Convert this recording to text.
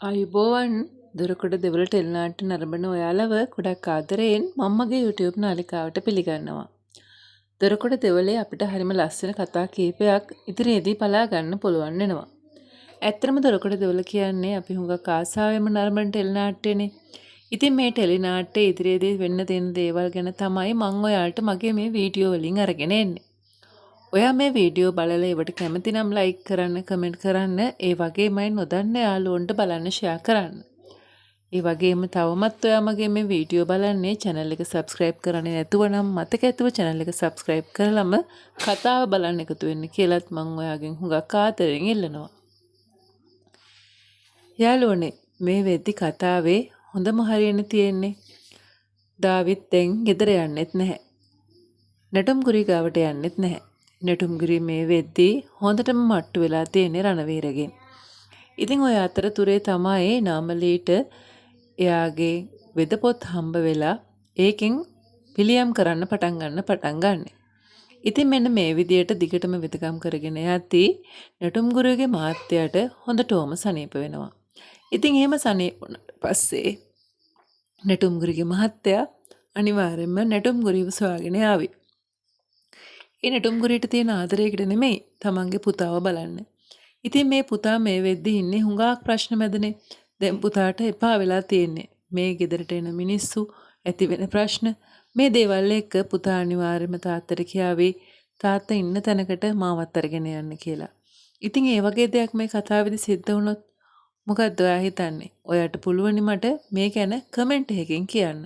අයිබෝවන් දොරකොඩ දෙවල ටෙල්නාට නරඹන ඔයාලව ගොඩක් ආදරයෙන් මම්මගේ YouTube නාලිකාවට පිළිගන්නවා. දොරකොඩ දෙවලේ අපිට හරිම ලස්සන කතා කීපයක් ඉදිරියේදී බලා ගන්න පුළුවන් වෙනවා. ඇත්තටම දොරකොඩ දෙවල කියන්නේ අපි හුඟක් ආසාවෙන්ම නරඹන ටෙලිනාට්‍යනේ. ඉතින් මේ ටෙලිනාට්‍ය ඉදිරියේදී වෙන්න තියෙන දේවල් ගැන තමයි මම ඔයාලට මගේ මේ වීඩියෝ වලින් අරගෙන එන්නේ. ඔයා මේ වීඩියෝ බලලා ඒවට කැමති නම් ලයික් කරන්න, කමෙන්ට් කරන්න, ඒ වගේමයි නොදන්න යාළුවන්ට බලන්න ෂෙයා කරන්න. ඒ වගේම තවමත් ඔයා මගේ මේ වීඩියෝ බලන්නේ channel එක subscribe කරන්නේ නැතුව නම් මතක ඇතුව channel එක subscribe කරලම කතාව බලන්න එකතු වෙන්න කියලාත් මම ඔයාගෙන් හුඟක් ආදරෙන් ඉල්ලනවා. යාළුවනේ මේ වෙද්දි කතාවේ හොඳම හරියන්නේ තියෙන්නේ. දාවිත් දැන් ගෙදර යන්නෙත් නැහැ. නැටුම්ගුරි ගාවට යන්නෙත් නැහැ. නැටුම්ගුරි මේ වෙද්දී හොඳටම මට්ටු වෙලා තියෙන්නේ රණවීරගෙන්. ඉතින් ඔය අතරතුරේ තමයි නාමලීට එයාගේ වෙදපොත් හම්බ වෙලා ඒකෙන් පිළියම් කරන්න පටන් ගන්න. ඉතින් මෙන්න මේ විදියට දිගටම වෙදකම් කරගෙන යද්දී නැටුම්ගුරුගේ මහත්තයාට හොඳටම සනීප වෙනවා. ඉතින් එහෙම සනීප වුණාට පස්සේ නැටුම්ගුරුගේ මහත්තයා අනිවාර්යෙන්ම නැටුම්ගුරුව සොයාගෙන ආවේ. ඒ නැටුම්ගුරියට තියෙන ආදරයකට නෙමෙයි තමන්ගේ පුතාව බලන්න. ඉතින් මේ පුතා මේ වෙද්දි ඉන්නේ හුඟක් ප්‍රශ්න මැදනේ. දැන් පුතාට එපා වෙලා තියෙන්නේ. මේ ගෙදරට එන මිනිස්සු ඇති වෙන ප්‍රශ්න මේ දේවල් එක්ක පුතා අනිවාර්යයෙන්ම තාත්තට කියාවේ තාත්තා ඉන්න තැනකට මාවත් අරගෙන යන්න කියලා. ඉතින් ඒ වගේ දෙයක් මේ කතාවේදී සිද්ධ වුණොත් මොකද්ද ඔයා හිතන්නේ? ඔයාට පුළුවනි මට මේ ගැන කමෙන්ට් එකකින් කියන්න.